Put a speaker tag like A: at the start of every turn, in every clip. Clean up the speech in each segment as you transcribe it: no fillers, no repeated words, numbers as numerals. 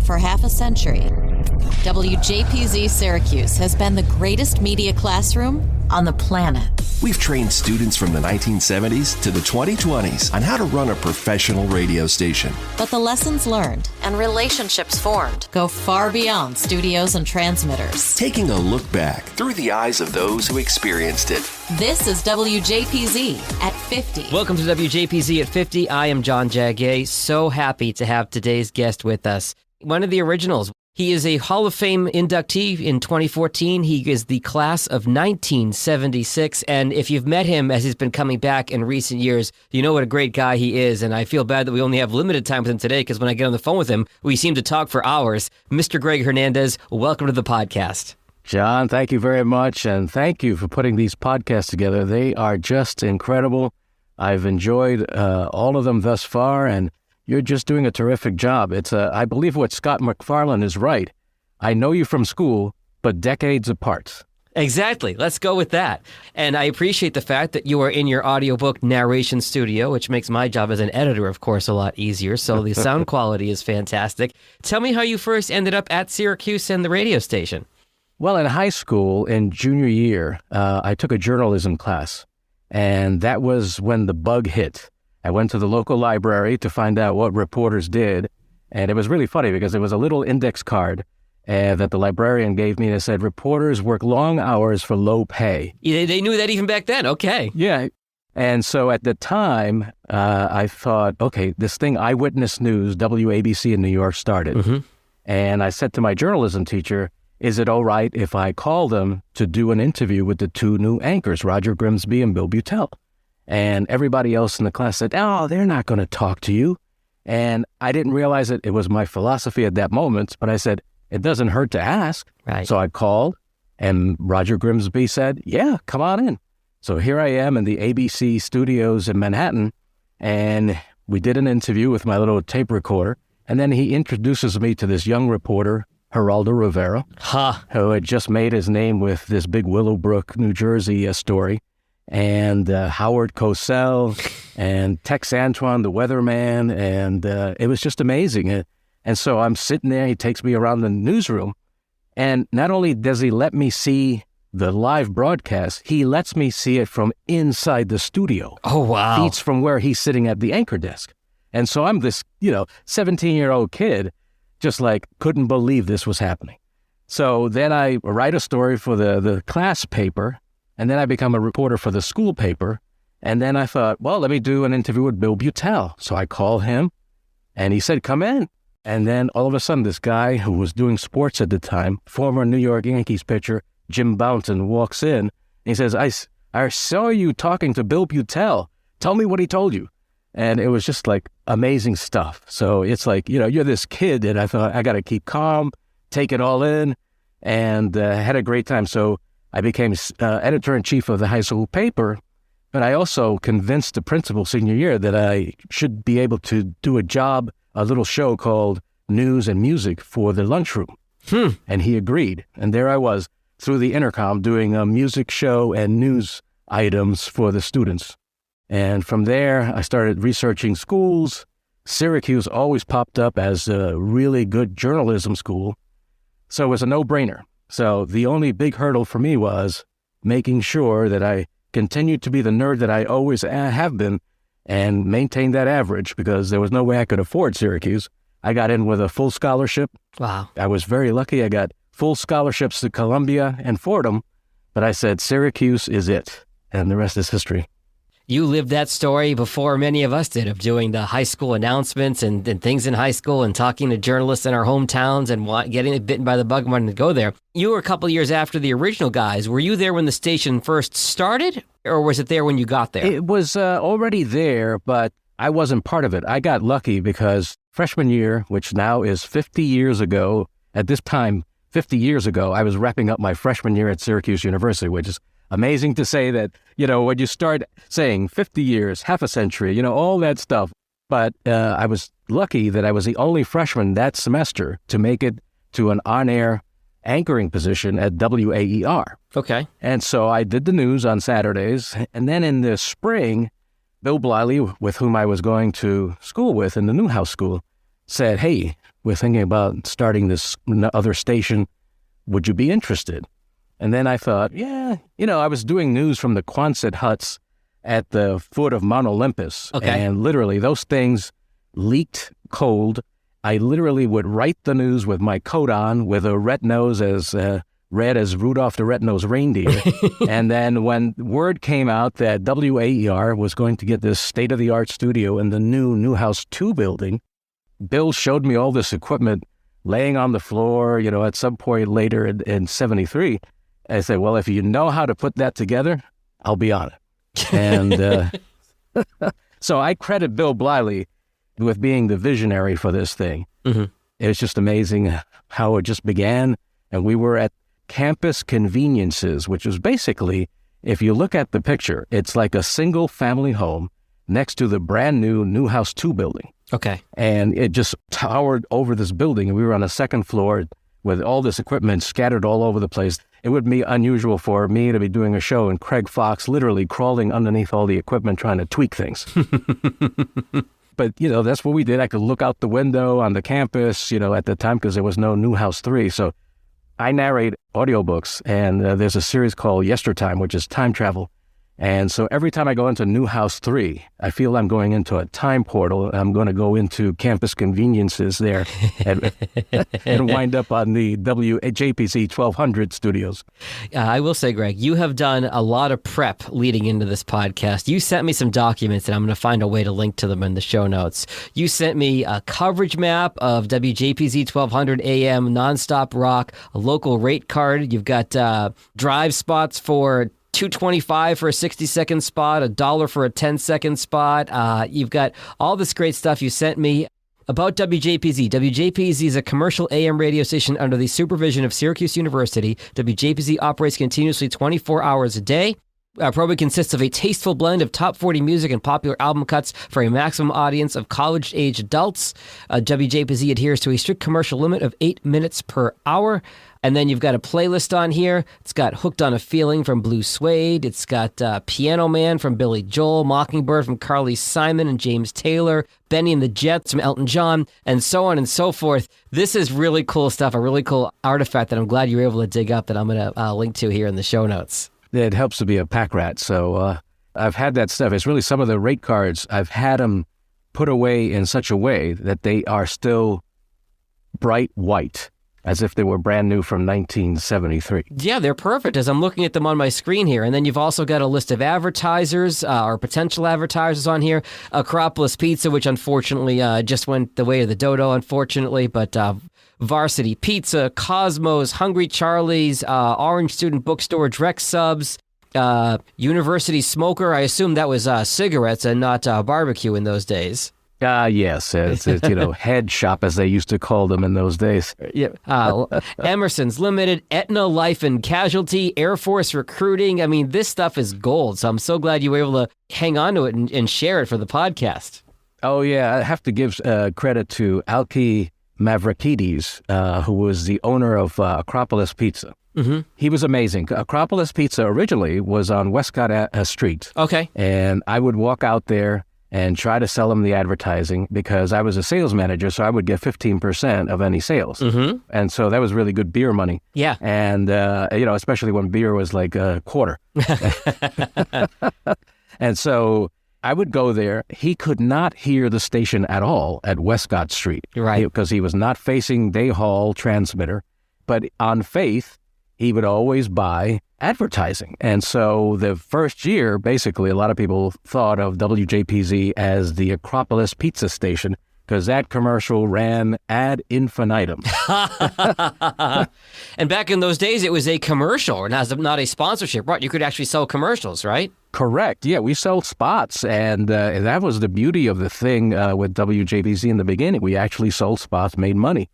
A: for half a century, WJPZ Syracuse has been the greatest media classroom on the planet.
B: We've trained students from the 1970s to the 2020s on how to run a professional radio station.
A: But the lessons learned and relationships formed go far beyond studios and transmitters.
B: Taking a look back through the eyes of those who experienced it.
A: This is WJPZ at 50.
C: Welcome to WJPZ at 50. I am John Jagay. So happy to have today's guest with us. One of the originals. He is a Hall of Fame inductee in 2014. He is the class of 1976. And if you've met him as he's been coming back in recent years, you know what a great guy he is. And I feel bad that we only have limited time with him today because when I get on the phone with him, we seem to talk for hours. Mr. Greg Hernandez, welcome to the podcast.
D: John, thank you very much. And thank you for putting these podcasts together. They are just incredible. I've enjoyed all of them thus far. And you're just doing a terrific job. I believe what Scott McFarlane is right. I know you from school, but decades apart.
C: Exactly. Let's go with that. And I appreciate the fact that you are in your audiobook narration studio, which makes my job as an editor, of course, a lot easier. So the sound quality is fantastic. Tell me how you first ended up at Syracuse and the radio station.
D: Well, in high school, in junior year, I took a journalism class, and that was when the bug hit. I went to the local library to find out what reporters did, and it was really funny because there was a little index card that the librarian gave me that said, reporters work long hours for low pay.
C: They knew that even back then, okay.
D: Yeah, and so at the time, I thought, okay, this thing, Eyewitness News, WABC in New York started, and I said to my journalism teacher, is it all right if I call them to do an interview with the two new anchors, Roger Grimsby and Bill Bleyle? And everybody else in the class said, oh, they're not going to talk to you. And I didn't realize it was my philosophy at that moment, but I said, it doesn't hurt to ask.
C: Right.
D: So I called, and Roger Grimsby said, yeah, come on in. So here I am in the ABC studios in Manhattan, and we did an interview with my little tape recorder, and then he introduces me to this young reporter, Geraldo Rivera, who had just made his name with this big Willowbrook, New Jersey story. And Howard Cosell and Tex Antoine, the weatherman, and it was just amazing. And so I'm sitting there, he takes me around the newsroom, and not only does he let me see the live broadcast, he lets me see it from inside the studio.
C: Oh, wow.
D: Feet from where he's sitting at the anchor desk. And so I'm this, 17-year-old kid, just like couldn't believe this was happening. So then I write a story for the class paper, and then I become a reporter for the school paper. And then I thought, well, let me do an interview with Bill Bleyle. So I call him, and he said, come in. And then all of a sudden, this guy who was doing sports at the time, former New York Yankees pitcher, Jim Bounton, walks in. And he says, I saw you talking to Bill Bleyle. Tell me what he told you. And it was just like amazing stuff. So it's like, you're this kid, and I thought, I got to keep calm, take it all in, and had a great time. So I became editor-in-chief of the high school paper, but I also convinced the principal senior year that I should be able to do a little show called News and Music for the lunchroom. And he agreed. And there I was through the intercom doing a music show and news items for the students. And from there, I started researching schools. Syracuse always popped up as a really good journalism school. So it was a no-brainer. So the only big hurdle for me was making sure that I continued to be the nerd that I always have been and maintain that average because there was no way I could afford Syracuse. I got in with a full scholarship.
C: Wow.
D: I was very lucky. I got full scholarships to Columbia and Fordham, but I said Syracuse is it, and the rest is history.
C: You lived that story before many of us did of doing the high school announcements and things in high school and talking to journalists in our hometowns and getting bitten by the bug and wanting to go there. You were a couple of years after the original guys. Were you there when the station first started, or was it there when you got there?
D: It was already there, but I wasn't part of it. I got lucky because freshman year, which now is 50 years ago, at this time, 50 years ago, I was wrapping up my freshman year at Syracuse University, which is amazing to say that, when you start saying 50 years, half a century, all that stuff. But I was lucky that I was the only freshman that semester to make it to an on-air anchoring position at WAER.
C: Okay.
D: And so I did the news on Saturdays. And then in the spring, Bill Bleyle, with whom I was going to school with in the Newhouse School, said, hey, we're thinking about starting this other station. Would you be interested? And then I thought, yeah, I was doing news from the Quonset huts at the foot of Mount Olympus.
C: Okay.
D: And literally those things leaked cold. I literally would write the news with my coat on, with a red nose as red as Rudolph the Red-Nosed Reindeer. And then when word came out that WAER was going to get this state-of-the-art studio in the new Newhouse 2 building, Bill showed me all this equipment laying on the floor, at some point later in 73. I said, well, if you know how to put that together, I'll be on it. And so I credit Bill Bleyle with being the visionary for this thing. Mm-hmm. It was just amazing how it just began. And we were at Campus Conveniences, which is basically, if you look at the picture, it's like a single family home next to the brand new Newhouse 2 building.
C: Okay.
D: And it just towered over this building. And we were on the second floor with all this equipment scattered all over the place. It would be unusual for me to be doing a show and Craig Fox literally crawling underneath all the equipment trying to tweak things. But, that's what we did. I could look out the window on the campus, at the time, because there was no Newhouse 3. So I narrate audiobooks, and there's a series called Yestertime, which is time travel. And so every time I go into Newhouse 3, I feel I'm going into a time portal. I'm going to go into Campus Conveniences there and wind up on the WJPZ 1200 studios.
C: I will say, Greg, you have done a lot of prep leading into this podcast. You sent me some documents, and I'm going to find a way to link to them in the show notes. You sent me a coverage map of WJPZ 1200 AM nonstop rock, a local rate card. You've got drive spots for $2.25 for a 60-second spot, $1 for a 10-second spot. You've got all this great stuff you sent me about WJPZ. WJPZ is a commercial AM radio station under the supervision of Syracuse University. WJPZ operates continuously 24 hours a day. Our program consists of a tasteful blend of top 40 music and popular album cuts for a maximum audience of college-age adults. WJPZ adheres to a strict commercial limit of 8 minutes per hour. And then you've got a playlist on here. It's got Hooked on a Feeling from Blue Suede. It's got Piano Man from Billy Joel, Mockingbird from Carly Simon and James Taylor, Benny and the Jets from Elton John, and so on and so forth. This is really cool stuff, a really cool artifact that I'm glad you were able to dig up that I'm going to link to here in the show notes.
D: It helps to be a pack rat. So I've had that stuff. It's really some of the rate cards. I've had them put away in such a way that they are still bright white, as if they were brand new from 1973.
C: Yeah, they're perfect as I'm looking at them on my screen here. And then you've also got a list of advertisers or potential advertisers on here. Acropolis Pizza, which unfortunately just went the way of the dodo, unfortunately. But Varsity Pizza, Cosmos, Hungry Charlie's, Orange Student Bookstore, Drex Subs, University Smoker. I assume that was cigarettes and not barbecue in those days.
D: Yes, it's head shop, as they used to call them in those days.
C: Yeah. Emerson's Limited, Aetna Life and Casualty, Air Force Recruiting. I mean, this stuff is gold, so I'm so glad you were able to hang on to it and share it for the podcast.
D: Oh, yeah. I have to give credit to Alki Mavrakides, who was the owner of Acropolis Pizza. Mm-hmm. He was amazing. Acropolis Pizza originally was on Westcott Street.
C: Okay.
D: And I would walk out there and try to sell them the advertising because I was a sales manager, so I would get 15% of any sales. Mm-hmm. And so that was really good beer money.
C: Yeah.
D: And, especially when beer was like a quarter. And so I would go there. He could not hear the station at all at Westcott Street.
C: Right.
D: Because he was not facing Day Hall transmitter. But on faith, he would always buy advertising. And so the first year, basically, a lot of people thought of WJPZ as the Acropolis Pizza station because that commercial ran ad infinitum.
C: And back in those days, it was a commercial, not a sponsorship, right? You could actually sell commercials, right?
D: Correct. Yeah, we sold spots, and that was the beauty of the thing with WJPZ in the beginning. We actually sold spots, made money,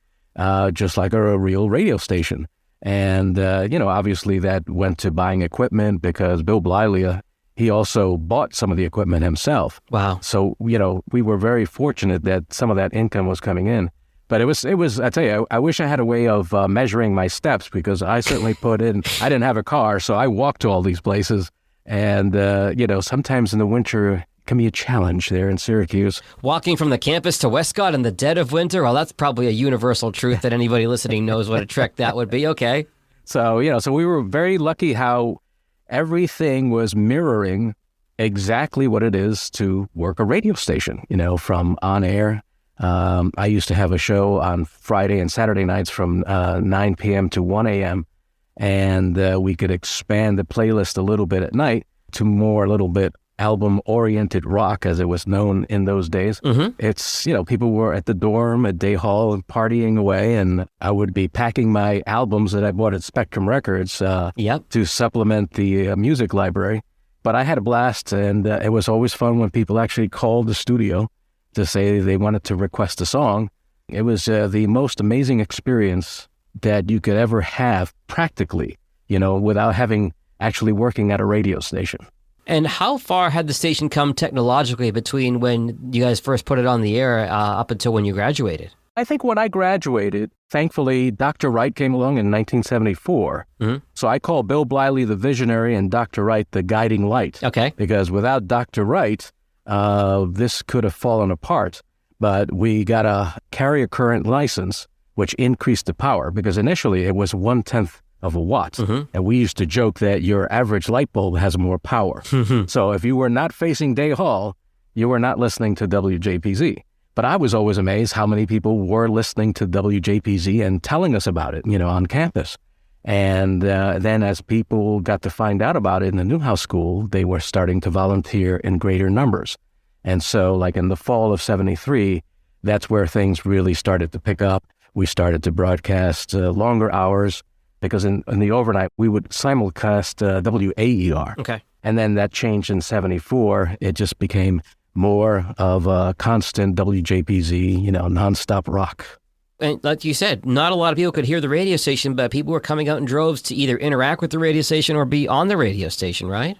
D: just like a real radio station. And, obviously that went to buying equipment because Bill Bleyle, he also bought some of the equipment himself.
C: Wow.
D: So, we were very fortunate that some of that income was coming in. But it was. I tell you, I wish I had a way of measuring my steps because I certainly put in, I didn't have a car, so I walked to all these places. And, sometimes in the winter, can be a challenge there in Syracuse.
C: Walking from the campus to Westcott in the dead of winter, well, that's probably a universal truth that anybody listening knows what a trek that would be. Okay.
D: So, so we were very lucky how everything was mirroring exactly what it is to work a radio station, from on air. I used to have a show on Friday and Saturday nights from 9 p.m. to 1 a.m., and we could expand the playlist a little bit at night to more a little bit album-oriented rock, as it was known in those days. Mm-hmm. It's, people were at the dorm at Day Hall and partying away, and I would be packing my albums that I bought at Spectrum Records to supplement the music library. But I had a blast, and it was always fun when people actually called the studio to say they wanted to request a song. It was the most amazing experience that you could ever have practically, without having actually working at a radio station.
C: And how far had the station come technologically between when you guys first put it on the air up until when you graduated?
D: I think when I graduated, thankfully, Dr. Wright came along in 1974. Mm-hmm. So I call Bill Bleyle the visionary and Dr. Wright the guiding light.
C: Okay.
D: Because without Dr. Wright, this could have fallen apart. But we got a carrier current license, which increased the power, because initially it was 1/10 of a watt. Mm-hmm. And we used to joke that your average light bulb has more power. Mm-hmm. So if you were not facing Day Hall, you were not listening to WJPZ. But I was always amazed how many people were listening to WJPZ and telling us about it, on campus. And then as people got to find out about it in the Newhouse School, they were starting to volunteer in greater numbers. And so like in the fall of 73, that's where things really started to pick up. We started to broadcast longer hours, because in the overnight, we would simulcast WAER.
C: Okay.
D: And then that changed in 74. It just became more of a constant WJPZ, nonstop rock.
C: And like you said, not a lot of people could hear the radio station, but people were coming out in droves to either interact with the radio station or be on the radio station, right?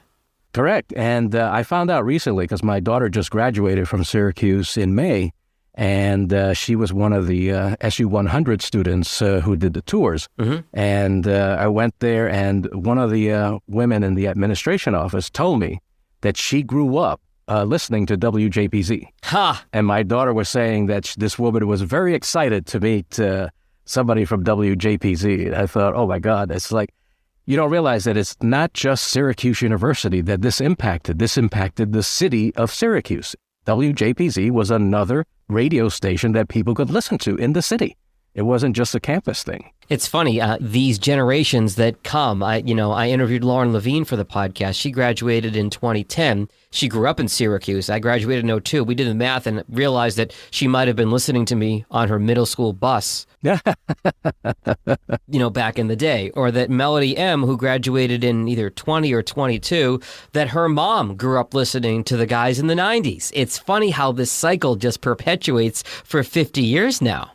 D: Correct. And I found out recently, because my daughter just graduated from Syracuse in May, and she was one of the SU 100 students who did the tours. Mm-hmm. And I went there, and one of the women in the administration office told me that she grew up listening to WJPZ.
C: Ha!
D: And my daughter was saying that this woman was very excited to meet somebody from WJPZ. I thought, oh my God, it's like, you don't realize that it's not just Syracuse University that this impacted. This impacted the city of Syracuse. WJPZ was another radio station that people could listen to in the city. It wasn't just a campus thing.
C: It's funny, these generations that come, I interviewed Lauren Levine for the podcast. She graduated in 2010. She grew up in Syracuse. I graduated in 2002. We did the math and realized that she might have been listening to me on her middle school bus, back in the day. Or that Melody M., who graduated in either 20 or 22, that her mom grew up listening to the guys in the 90s. It's funny how this cycle just perpetuates for 50 years now.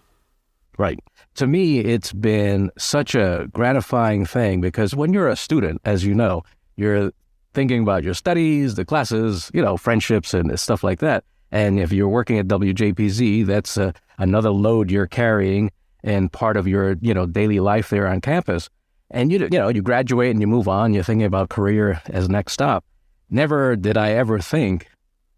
D: Right. To me, it's been such a gratifying thing, because when you're a student, as you know, you're thinking about your studies, the classes, friendships and stuff like that. And if you're working at WJPZ, that's another load you're carrying and part of your, daily life there on campus. And, you graduate and you move on, you're thinking about career as next stop. Never did I ever think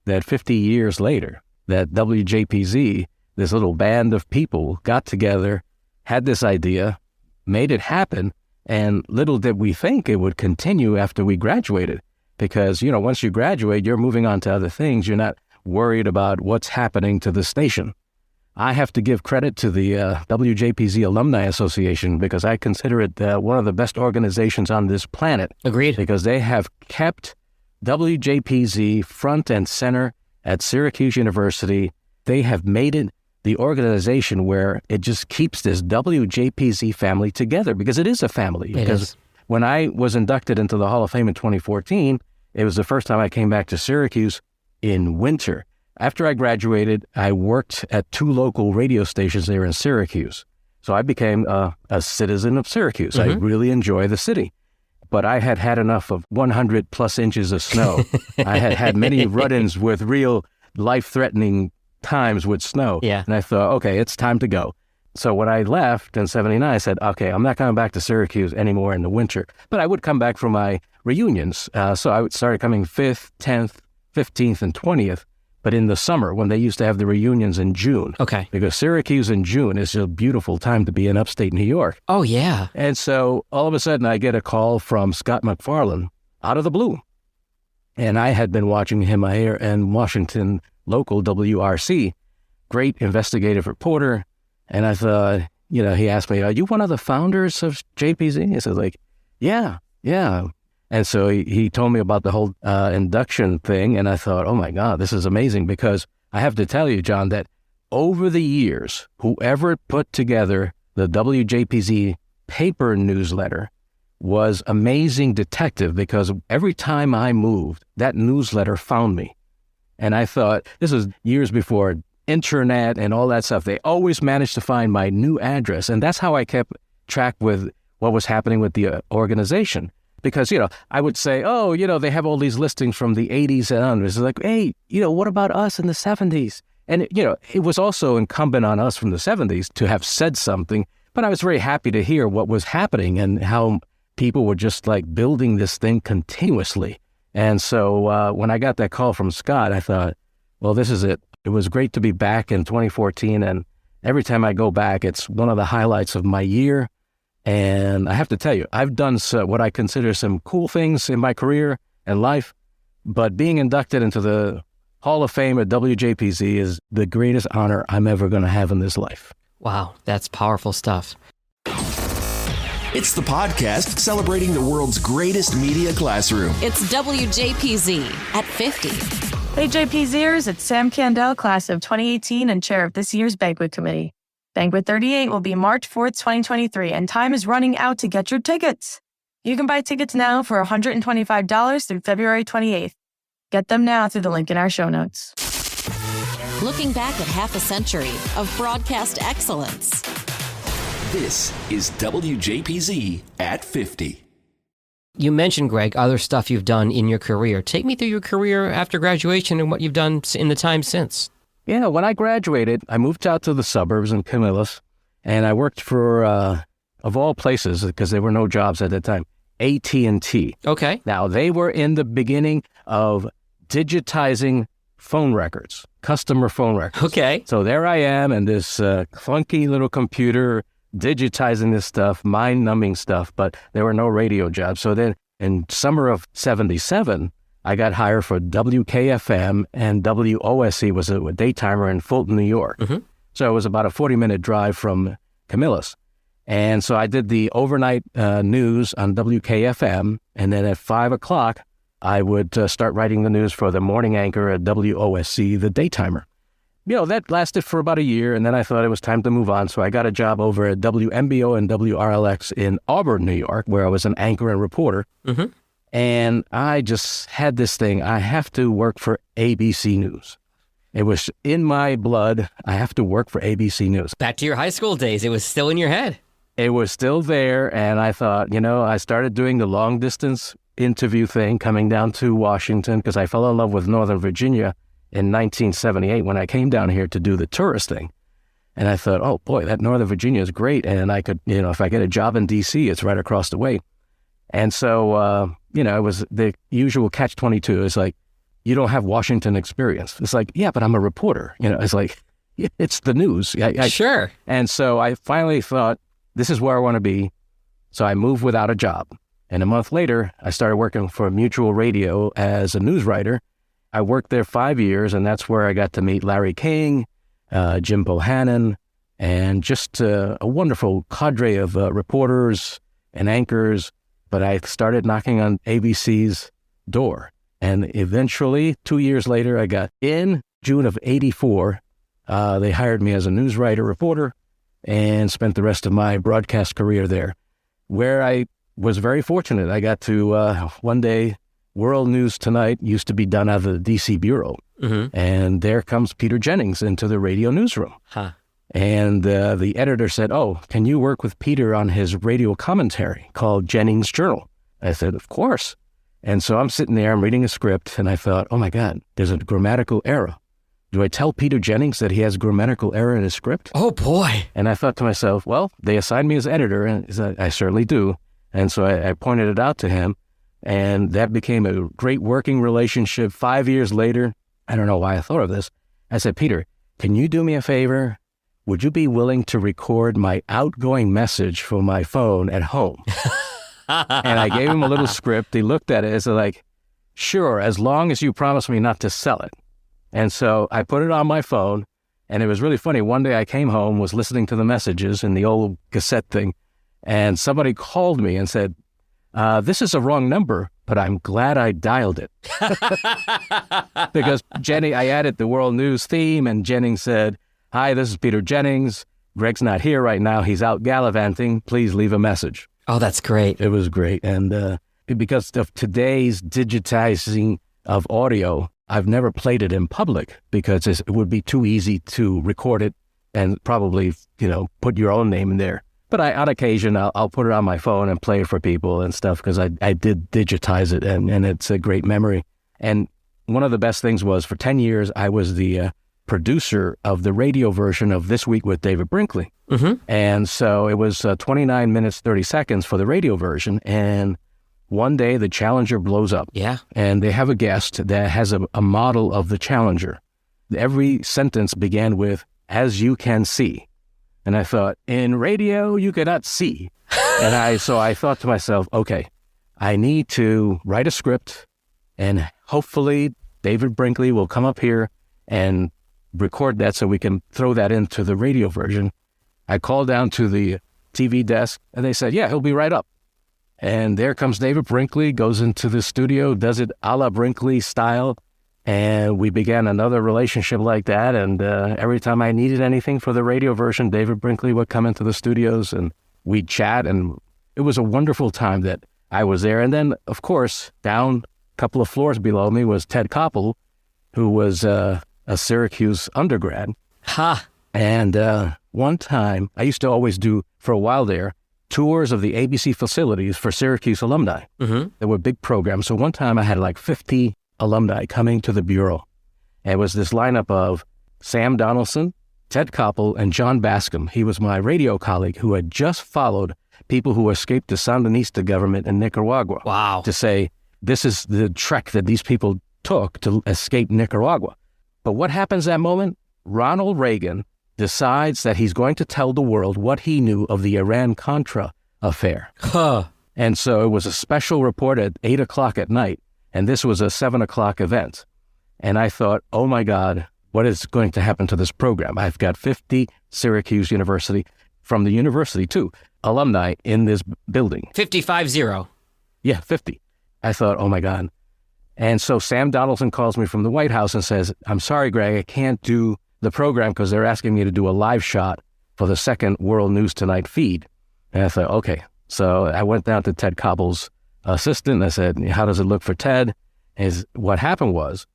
D: that 50 years later, that WJPZ, this little band of people, got together, had this idea, made it happen, and little did we think it would continue after we graduated. Because, once you graduate, you're moving on to other things. You're not worried about what's happening to the station. I have to give credit to the WJPZ Alumni Association, because I consider it one of the best organizations on this planet.
C: Agreed.
D: Because they have kept WJPZ front and center at Syracuse University. They have made it the organization where it just keeps this WJPZ family together, because it is a family. Because when I was inducted into the Hall of Fame in 2014, it was the first time I came back to Syracuse in winter. After I graduated, I worked at 2 local radio stations there in Syracuse. So I became a citizen of Syracuse. Mm-hmm. I really enjoy the city. But I had had enough of 100 plus inches of snow. I had had many run-ins with real life-threatening times with snow.
C: Yeah.
D: And I thought, okay, it's time to go. So when I left in 79, I said, okay, I'm not coming back to Syracuse anymore in the winter. But I would come back for my reunions. So I started coming 5th, 10th, 15th and 20th, but in the summer when they used to have the reunions in June.
C: Okay.
D: Because Syracuse in June is a beautiful time to be in upstate New York.
C: Oh, yeah.
D: And so all of a sudden I get a call from Scott McFarlane out of the blue. And I had been watching him here in Washington, local WRC, great investigative reporter. And I thought, he asked me, are you one of the founders of JPZ? I said, yeah. And so he told me about the whole induction thing, and I thought, oh my God, this is amazing, because I have to tell you, John, that over the years, whoever put together the WJPZ paper newsletter was amazing detective, because every time I moved, that newsletter found me. And I thought, this is years before internet and all that stuff. They always managed to find my new address, and that's how I kept track with what was happening with the organization. Because, I would say, they have all these listings from the 80s and onwards. It's like, hey, what about us in the 70s? And, it was also incumbent on us from the 70s to have said something. But I was very happy to hear what was happening and how people were just like building this thing continuously. And so when I got that call from Scott, I thought, well, this is it. It was great to be back in 2014. And every time I go back, it's one of the highlights of my year. And I have to tell you, I've done what I consider some cool things in my career and life, but being inducted into the Hall of Fame at WJPZ is the greatest honor I'm ever going to have in this life.
C: Wow, that's powerful stuff.
B: It's the podcast celebrating the world's greatest media classroom.
A: It's WJPZ at 50.
E: Hey JPZ'ers, it's Sam Candell, class of 2018 and chair of this year's banquet committee. Banquet 38 will be March 4th, 2023, and time is running out to get your tickets. You can buy tickets now for $125 through February 28th. Get them now through the link in our show notes.
A: Looking back at half a century of broadcast excellence.
B: This is WJPZ at 50.
C: You mentioned, Greg, other stuff you've done in your career. Take me through your career after graduation and what you've done in the time since.
D: Yeah, when I graduated, I moved out to the suburbs in Camillus, and I worked for, of all places, because there were no jobs at that time, AT&T.
C: Okay.
D: Now, they were in the beginning of digitizing phone records, customer phone records.
C: Okay.
D: So there I am, and this clunky little computer digitizing this stuff, mind-numbing stuff, but there were no radio jobs. So then in summer of 77, I got hired for WKFM, and WOSC was a daytimer in Fulton, New York. Mm-hmm. So it was about a 40-minute drive from Camillus. And so I did the overnight news on WKFM, and then at 5 o'clock, I would start writing the news for the morning anchor at WOSC, the daytimer. That lasted for about a year, and then I thought it was time to move on. So I got a job over at WMBO and WRLX in Auburn, New York, where I was an anchor and reporter. Mm-hmm. And I just had this thing. I have to work for ABC News. It was in my blood. I have to work for ABC News.
C: Back to your high school days. It was still in your head.
D: It was still there. And I thought, I started doing the long distance interview thing coming down to Washington because I fell in love with Northern Virginia in 1978 when I came down here to do the tourist thing. And I thought, oh boy, that Northern Virginia is great. And I could, if I get a job in DC, it's right across the way. And so, it was the usual catch-22. It's like, you don't have Washington experience. It's like, yeah, but I'm a reporter. It's like, it's the news.
C: Sure.
D: And so I finally thought, this is where I want to be. So I moved without a job. And a month later, I started working for Mutual Radio as a news writer. I worked there 5 years, and that's where I got to meet Larry King, Jim Bohannon, and just a wonderful cadre of reporters and anchors. But I started knocking on ABC's door. And eventually, 2 years later, I got in June of 84. They hired me as a news writer, reporter, and spent the rest of my broadcast career there, where I was very fortunate. I got to, one day, World News Tonight used to be done out of the D.C. Bureau. Mm-hmm. And there comes Peter Jennings into the radio newsroom. Huh. And the editor said, oh, can you work with Peter on his radio commentary called Jennings Journal? I said, of course. And so I'm sitting there, I'm reading a script, and I thought, oh my God, there's a grammatical error. Do I tell Peter Jennings that he has a grammatical error in his script?
C: Oh boy.
D: And I thought to myself, well, they assigned me as editor, and I certainly do. And so I pointed it out to him, And that became a great working relationship. 5 years later, I don't know why I thought of this. I said, Peter, can you do me a favor? Would you be willing to record my outgoing message for my phone at home? And I gave him a little script. He looked at it and said, like, sure, as long as you promise me not to sell it. And so I put it on my phone, and it was really funny. One day I came home, was listening to the messages in the old cassette thing, and somebody called me and said, this is a wrong number, but I'm glad I dialed it. Because I added the World News theme, and Jennings said, hi, this is Peter Jennings. Greg's not here right now. He's out gallivanting. Please leave a message.
C: Oh, that's great.
D: It was great. And because of today's digitizing of audio, I've never played it in public because it would be too easy to record it and probably, put your own name in there. But on occasion, I'll put it on my phone and play it for people and stuff because I did digitize it, and it's a great memory. And one of the best things was for 10 years, I was the producer of the radio version of This Week with David Brinkley.
C: Mm-hmm.
D: And so it was 29 minutes, 30 seconds for the radio version. And one day the Challenger blows up.
C: Yeah.
D: And they have a guest that has a model of the Challenger. Every sentence began with, as you can see. And I thought, in radio, you cannot see. And so I thought to myself, okay, I need to write a script, and hopefully David Brinkley will come up here and record that so we can throw that into the radio version. I called down to the TV desk, and they said, yeah, he'll be right up. And there comes David Brinkley, goes into the studio, does it a la Brinkley style. And we began another relationship like that. And every time I needed anything for the radio version, David Brinkley would come into the studios and we'd chat. And it was a wonderful time that I was there. And then, of course, down a couple of floors below me was Ted Koppel, who was a Syracuse undergrad.
C: Ha!
D: And one time, I used to always do, for a while there, tours of the ABC facilities for Syracuse alumni.
C: Mm-hmm.
D: There were big programs. So one time I had like 50 alumni coming to the Bureau. And it was this lineup of Sam Donaldson, Ted Koppel, and John Bascom. He was my radio colleague who had just followed people who escaped the Sandinista government in Nicaragua.
C: Wow.
D: To say, this is the trek that these people took to escape Nicaragua. But what happens that moment? Ronald Reagan decides that he's going to tell the world what he knew of the Iran-Contra affair.
C: Huh.
D: And so it was a special report at 8 o'clock at night. And this was a 7 o'clock event. And I thought, oh my God, what is going to happen to this program? I've got 50 Syracuse University, from the university too, alumni in this building.
C: 50-50.
D: Yeah, 50. I thought, oh my God. And so Sam Donaldson calls me from the White House and says, I'm sorry, Greg, I can't do the program because they're asking me to do a live shot for the second World News Tonight feed. And I thought, okay. So I went down to Ted Koppel's assistant. I said, how does it look for Ted? What happened was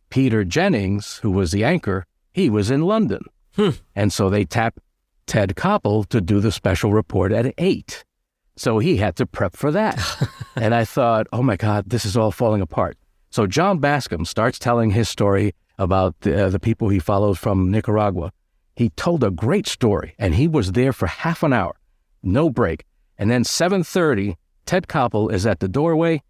D: Peter Jennings, who was the anchor, he was in London. And so they tapped Ted Koppel to do the special report at 8. So he had to prep for that. And I thought, oh my God, this is all falling apart. So John Bascom starts telling his story about the people he followed from Nicaragua. He told a great story, and he was there for half an hour, no break. And then 7:30, Ted Koppel is at the doorway.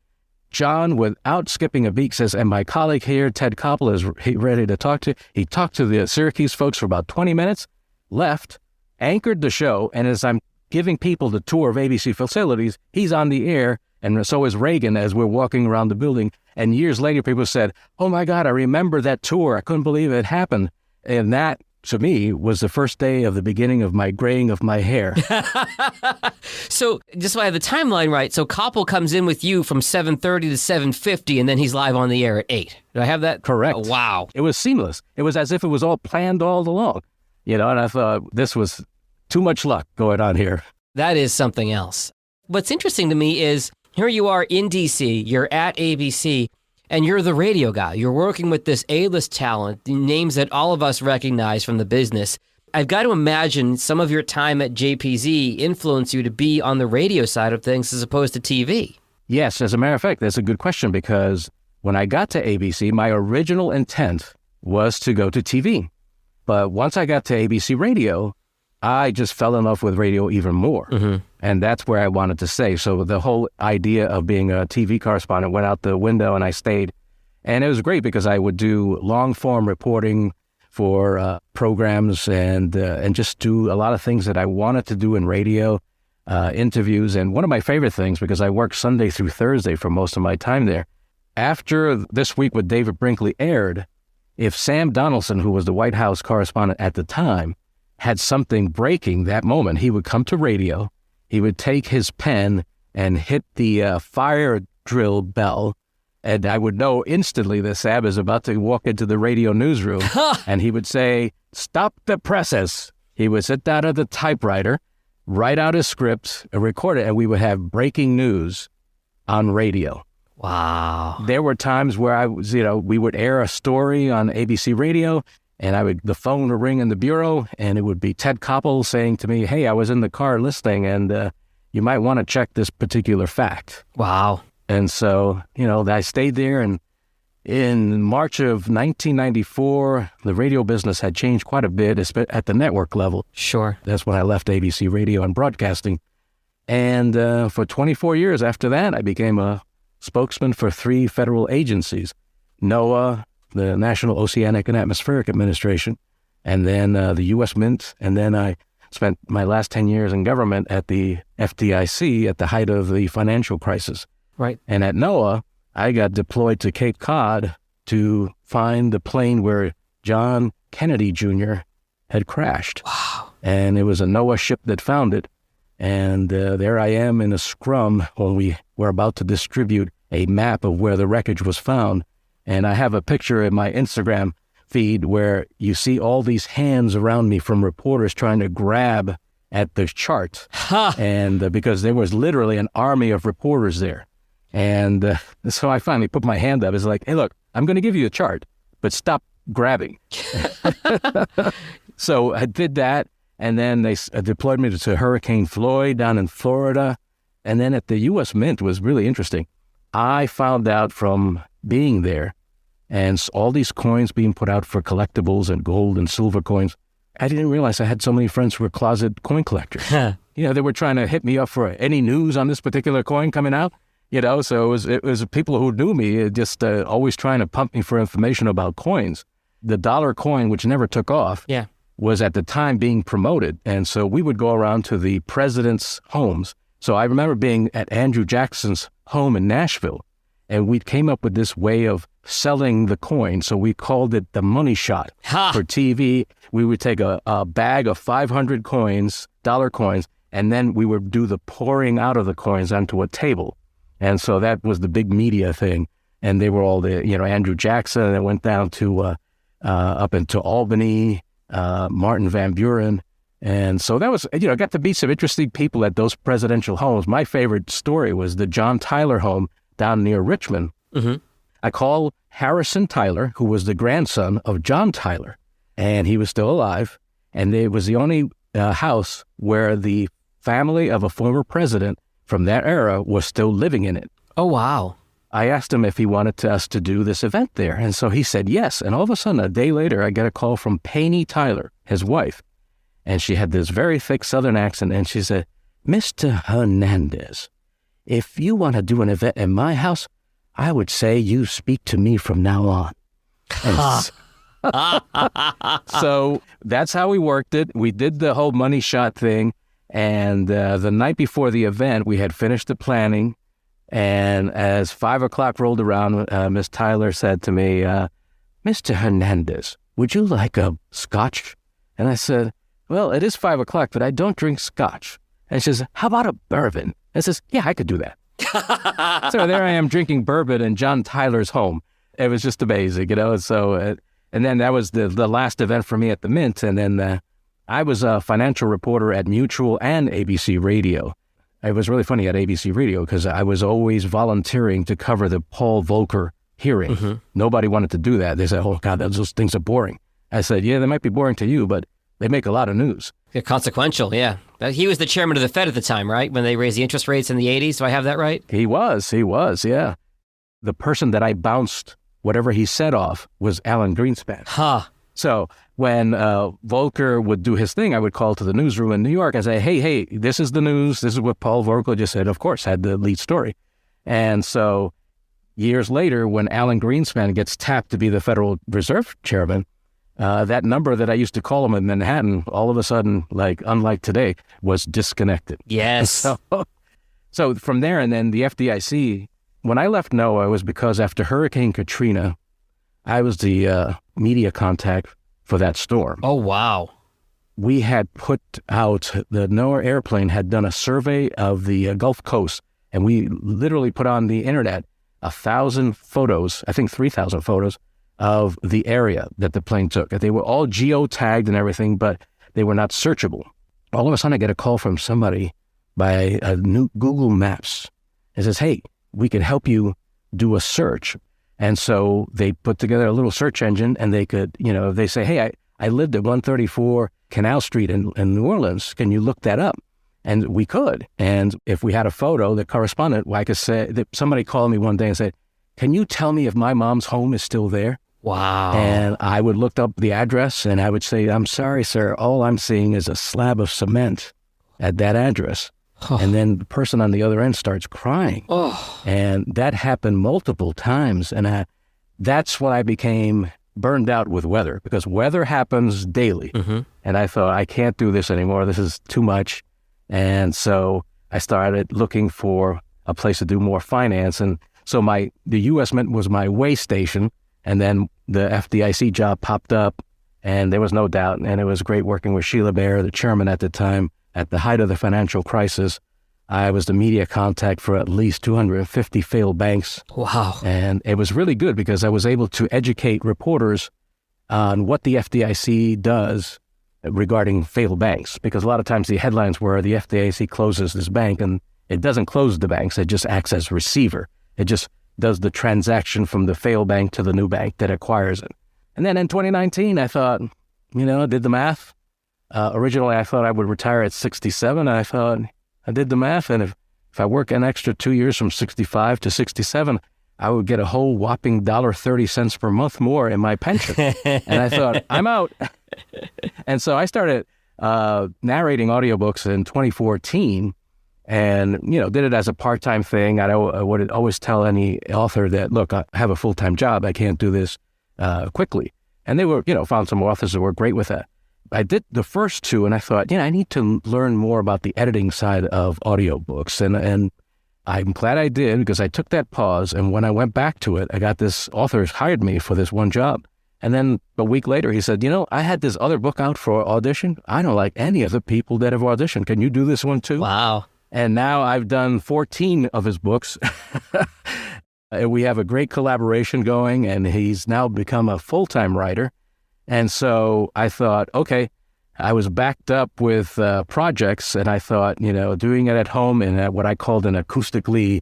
D: John, without skipping a beat, says, and my colleague here, Ted Koppel, is ready to talk to. He talked to the Syracuse folks for about 20 minutes, left, anchored the show, and as I'm giving people the tour of ABC facilities, he's on the air, and so is Reagan as we're walking around the building. And years later, people said, oh my God, I remember that tour. I couldn't believe it happened. And that, to me, was the first day of the beginning of my graying of my hair.
C: So just so I have the timeline right, so Koppel comes in with you from 7:30 to 7:50, and then he's live on the air at 8. Do I have that?
D: Correct.
C: Oh, wow.
D: It was seamless. It was as if it was all planned all along, and I thought this was too much luck going on here.
C: That is something else. What's interesting to me is here you are in D.C., you're at ABC, and you're the radio guy. You're working with this A-list talent, names that all of us recognize from the business. I've got to imagine some of your time at JPZ influenced you to be on the radio side of things as opposed to TV.
D: Yes, as a matter of fact, that's a good question because when I got to ABC, my original intent was to go to TV. But once I got to ABC Radio, I just fell in love with radio even more. Mm-hmm. And that's where I wanted to stay. So the whole idea of being a TV correspondent went out the window, and I stayed. And it was great because I would do long-form reporting for programs and just do a lot of things that I wanted to do in radio, interviews. And one of my favorite things, because I worked Sunday through Thursday for most of my time there, after This Week with David Brinkley aired, if Sam Donaldson, who was the White House correspondent at the time, had something breaking that moment, he would come to radio, he would take his pen and hit the fire drill bell, and I would know instantly that Sam is about to walk into the radio newsroom, and he would say, "Stop the presses." He would sit down at the typewriter, write out his script, and record it, and we would have breaking news on radio.
C: Wow.
D: There were times where we would air a story on ABC radio, and the phone would ring in the bureau, and it would be Ted Koppel saying to me, "Hey, I was in the car listening, and you might want to check this particular fact."
C: Wow.
D: And so, I stayed there, and in March of 1994, the radio business had changed quite a bit at the network level.
C: Sure.
D: That's when I left ABC Radio and Broadcasting. And for 24 years after that, I became a spokesman for 3 federal agencies: NOAA, the National Oceanic and Atmospheric Administration, and then the U.S. Mint. And then I spent my last 10 years in government at the FDIC at the height of the financial crisis.
C: Right.
D: And at NOAA, I got deployed to Cape Cod to find the plane where John Kennedy Jr. had crashed.
C: Wow.
D: And it was a NOAA ship that found it. And there I am in a scrum when we were about to distribute a map of where the wreckage was found. And I have a picture in my Instagram feed where you see all these hands around me from reporters trying to grab at the chart. And because there was literally an army of reporters there. And so I finally put my hand up. It's like, "Hey, look, I'm going to give you a chart, but stop grabbing." So I did that. And then they deployed me to Hurricane Floyd down in Florida. And then at the U.S. Mint was really interesting. I found out from being there and all these coins being put out for collectibles and gold and silver coins, I didn't realize I had so many friends who were closet coin collectors. They were trying to hit me up for any news on this particular coin coming out. So it was people who knew me just always trying to pump me for information about coins. The dollar coin, which never took off, was at the time being promoted. And so we would go around to the president's homes. So I remember being at Andrew Jackson's home in Nashville, and we came up with this way of selling the coin. So we called it the money shot. For TV. We would take a bag of 500 coins, dollar coins, and then we would do the pouring out of the coins onto a table. And so that was the big media thing. And they were all Andrew Jackson, and it went down to up into Albany, Martin Van Buren. And so that was, I got to meet some interesting people at those presidential homes. My favorite story was the John Tyler home down near Richmond. Mm-hmm. I called Harrison Tyler, who was the grandson of John Tyler, and he was still alive. And it was the only house where the family of a former president from that era was still living in it.
C: Oh, wow.
D: I asked him if he wanted us to do this event there. And so he said yes. And all of a sudden, a day later, I get a call from Paney Tyler, his wife. And she had this very thick Southern accent. And she said, "Mr. Hernandez, if you want to do an event in my house, I would say you speak to me from now on." So that's how we worked it. We did the whole money shot thing. And the night before the event, we had finished the planning. And as 5 o'clock rolled around, Miss Tyler said to me, "Mr. Hernandez, would you like a scotch?" And I said, "Well, it is 5 o'clock, but I don't drink scotch." And she says, "How about a bourbon?" I says, "Yeah, I could do that." So there I am drinking bourbon in John Tyler's home. It was just amazing, So, and then that was the last event for me at the Mint. And then I was a financial reporter at Mutual and ABC Radio. It was really funny at ABC Radio because I was always volunteering to cover the Paul Volcker hearing. Mm-hmm. Nobody wanted to do that. They said, "Oh, God, those things are boring." I said, "Yeah, they might be boring to you, but they make a lot of news."
C: Yeah, consequential, yeah. He was the chairman of the Fed at the time, right? When they raised the interest rates in the 80s. Do I have that right?
D: He was, yeah. The person that I bounced whatever he said off was Alan Greenspan. So when Volcker would do his thing, I would call to the newsroom in New York and say, hey, this is the news. This is what Paul Volcker just said. Of course, had the lead story. And so years later, when Alan Greenspan gets tapped to be the Federal Reserve chairman, that number that I used to call him in Manhattan, all of a sudden, like unlike today, was disconnected.
C: Yes.
D: So from there, and then the FDIC, when I left NOAA, it was because after Hurricane Katrina, I was the media contact for that storm.
C: Oh, wow.
D: We had put out, the NOAA airplane had done a survey of the Gulf Coast, and we literally put on the internet 1,000 photos, I think 3,000 photos, of the area that the plane took. They were all geotagged and everything, but they were not searchable. All of a sudden, I get a call from somebody by a new Google Maps. It says, hey, we can help you do a search. And so they put together a little search engine, and they could, if they say, hey, I lived at 134 Canal Street in New Orleans. Can you look that up? And we could. And if we had a photo that corresponded, I could say that somebody called me one day and said, can you tell me if my mom's home is still there?
C: Wow.
D: And I would look up the address and I would say, I'm sorry, sir. All I'm seeing is a slab of cement at that address. And then the person on the other end starts crying. And that happened multiple times. And that's when I became burned out with weather, because weather happens daily. And I thought, I can't do this anymore. This is too much. And so I started looking for a place to do more finance. And so the U.S. Mint was my way station. And then the FDIC job popped up, and there was no doubt. And it was great working with Sheila Bair, the chairman at the time. At the height of the financial crisis, I was the media contact for at least 250 failed banks.
C: Wow.
D: And it was really good because I was able to educate reporters on what the FDIC does regarding failed banks. Because a lot of times the headlines were the FDIC closes this bank, and it doesn't close the banks. It just acts as receiver. It just does the transaction from the failed bank to the new bank that acquires it. And then in 2019, I thought, I did the math. Originally, I thought I would retire at 67. I thought, I did the math, and if I work an extra 2 years from 65 to 67, I would get a whole whopping $1.30 per month more in my pension. And I thought, I'm out. And so I started narrating audiobooks in 2014, and did it as a part-time thing. I would always tell any author that, look, I have a full-time job. I can't do this quickly. And they were, found some authors that were great with that. I did the first two, and I thought, I need to learn more about the editing side of audiobooks. And I'm glad I did, because I took that pause, and when I went back to it, I got this author hired me for this one job. And then a week later, he said, I had this other book out for audition. I don't like any of the people that have auditioned. Can you do this one too?
C: Wow.
D: And now I've done 14 of his books. We have a great collaboration going, and he's now become a full-time writer. And so I thought, okay, I was backed up with projects, and I thought, doing it at home in what I called an acoustically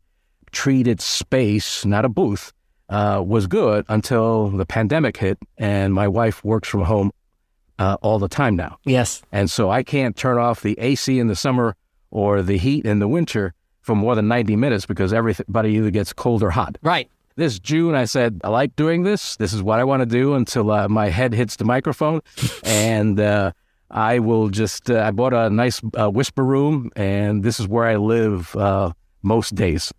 D: treated space, not a booth, was good until the pandemic hit, and my wife works from home all the time now.
C: Yes.
D: And so I can't turn off the AC in the summer or the heat in the winter for more than 90 minutes because everybody either gets cold or hot.
C: Right.
D: This June, I said, I like doing this. This is what I want to do until my head hits the microphone. And I will just, I bought a nice whisper room, and this is where I live most days.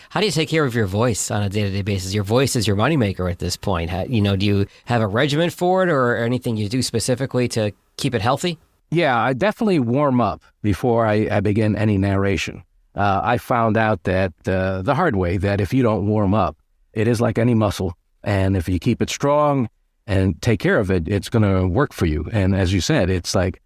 C: How do you take care of your voice on a day-to-day basis? Your voice is your moneymaker at this point. Do you have a regimen for it or anything you do specifically to keep it healthy?
D: Yeah, I definitely warm up before I begin any narration. I found out that the hard way that if you don't warm up, it is like any muscle. And if you keep it strong and take care of it, it's going to work for you. And as you said, it's like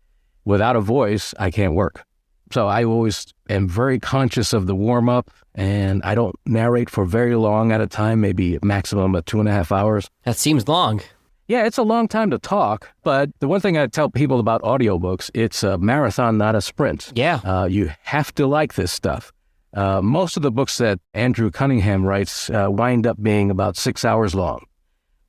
D: without a voice, I can't work. So I always am very conscious of the warm up, and I don't narrate for very long at a time, maybe maximum of 2.5 hours.
C: That seems long.
D: Yeah, it's a long time to talk, but the one thing I tell people about audiobooks, it's a marathon, not a sprint.
C: Yeah.
D: You have to like this stuff. Most of the books that Andrew Cunningham writes wind up being about 6 hours long.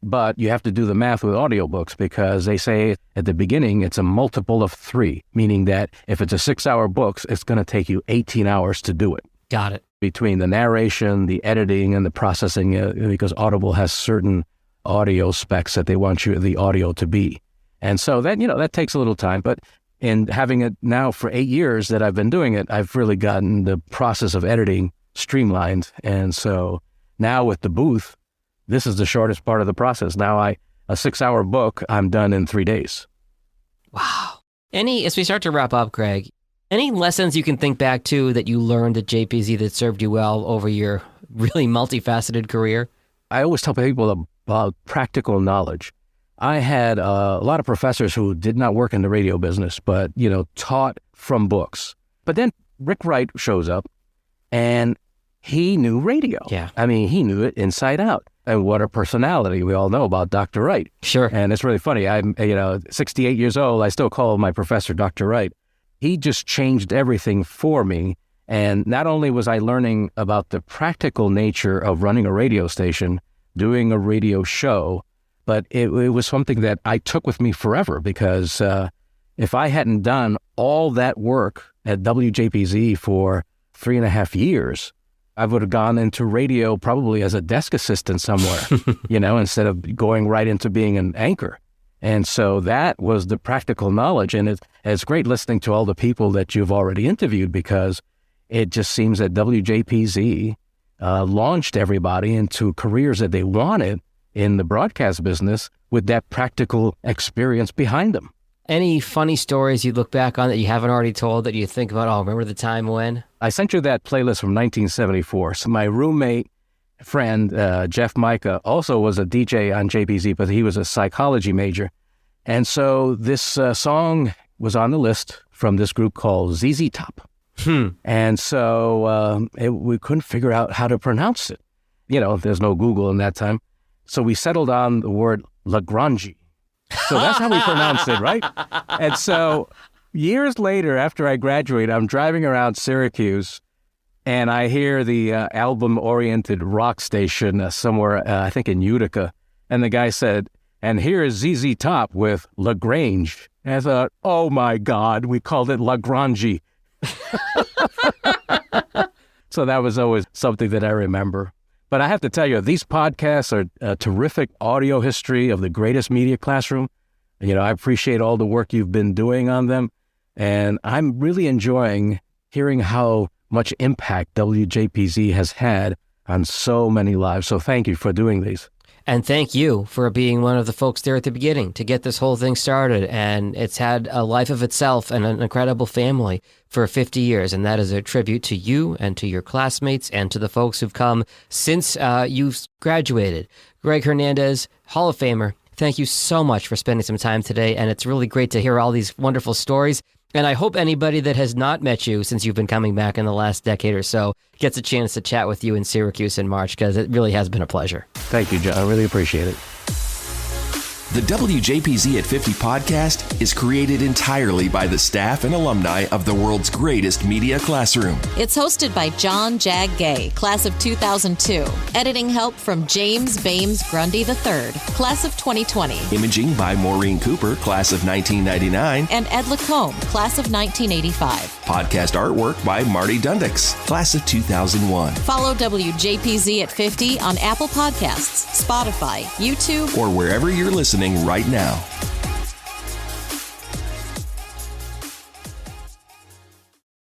D: But you have to do the math with audiobooks because they say at the beginning it's a multiple of 3, meaning that if it's a 6-hour book, it's going to take you 18 hours to do it.
C: Got it.
D: Between the narration, the editing, and the processing, because Audible has certain audio specs that they want the audio to be. And so that, that takes a little time. But in having it now for 8 years that I've been doing it, I've really gotten the process of editing streamlined. And so now with the booth, this is the shortest part of the process. Now a 6-hour book, I'm done in 3 days.
C: Wow. As we start to wrap up, Greg, any lessons you can think back to that you learned at JPZ that served you well over your really multifaceted career?
D: I always tell people about practical knowledge. I had a lot of professors who did not work in the radio business, but, taught from books. But then Rick Wright shows up and he knew radio.
C: Yeah.
D: I mean, he knew it inside out. And what a personality. We all know about Dr. Wright.
C: Sure.
D: And it's really funny. I'm, 68 years old. I still call my professor Dr. Wright. He just changed everything for me. And not only was I learning about the practical nature of running a radio station, doing a radio show, but it was something that I took with me forever because if I hadn't done all that work at WJPZ for 3.5 years, I would have gone into radio probably as a desk assistant somewhere, instead of going right into being an anchor. And so that was the practical knowledge. And it's great listening to all the people that you've already interviewed because it just seems that WJPZ launched everybody into careers that they wanted in the broadcast business with that practical experience behind them.
C: Any funny stories you look back on that you haven't already told that you think about, remember the time when?
D: I sent you that playlist from 1974. So my roommate friend, Jeff Micah, also was a DJ on JPZ, but he was a psychology major. And so this song was on the list from this group called ZZ Top. And so we couldn't figure out how to pronounce it. There's no Google in that time. So we settled on the word Lagrange. So that's how we pronounce it, right? And so years later, after I graduated, I'm driving around Syracuse, and I hear the album-oriented rock station somewhere, I think in Utica. And the guy said, and here is ZZ Top with Lagrange. And I thought, oh my God, we called it Lagrange. So that was always something that I remember. But I have to tell you, these podcasts are a terrific audio history of the greatest media classroom. I appreciate all the work you've been doing on them. And I'm really enjoying hearing how much impact WJPZ has had on so many lives. So thank you for doing these.
C: And thank you for being one of the folks there at the beginning to get this whole thing started. And it's had a life of itself and an incredible family for 50 years. And that is a tribute to you and to your classmates and to the folks who've come since you've graduated. Greg Hernandez, Hall of Famer, thank you so much for spending some time today. And it's really great to hear all these wonderful stories. And I hope anybody that has not met you since you've been coming back in the last decade or so gets a chance to chat with you in Syracuse in March, because it really has been a pleasure.
D: Thank you, John. I really appreciate it.
B: The WJPZ at 50 podcast is created entirely by the staff and alumni of the world's greatest media classroom.
A: It's hosted by John Jag Gay, class of 2002. Editing help from James Bames Grundy III, class of 2020.
B: Imaging by Maureen Cooper, class of 1999.
A: And Ed Lacombe, class of 1985.
B: Podcast artwork by Marty Dundix, class of 2001.
A: Follow WJPZ at 50 on Apple Podcasts, Spotify, YouTube,
B: or wherever you're listening right now.